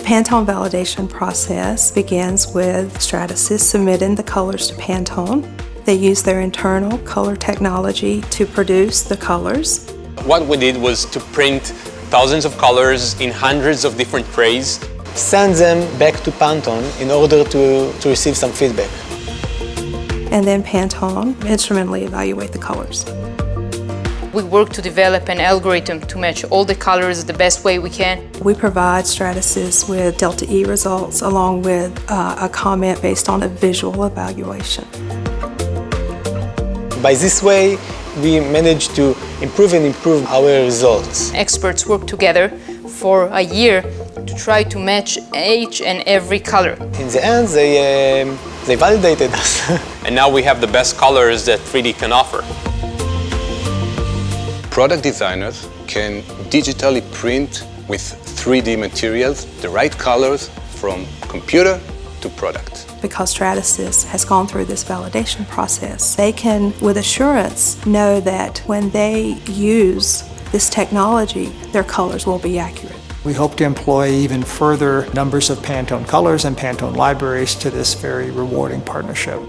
Pantone validation process begins with Stratasys submitting the colors to Pantone. They use their internal color technology to produce the colors. What we did was to print thousands of colors in hundreds of different trays. Send them back to Pantone in order to receive some feedback. And then Pantone instrumentally evaluate the colors. We work to develop an algorithm to match all the colors the best way we can. We provide Stratasys with delta E results along with a comment based on a visual evaluation. By this way, we managed to improve our results. Experts work together for a year to try to match each and every color. In the end, they validated us. And now we have the best colors that 3D can offer. Product designers can digitally print with 3D materials the right colors from computer to product. Because Stratasys has gone through this validation process, they can, with assurance, know that when they use this technology, their colors will be accurate. We hope to employ even further numbers of Pantone colors and Pantone libraries to this very rewarding partnership.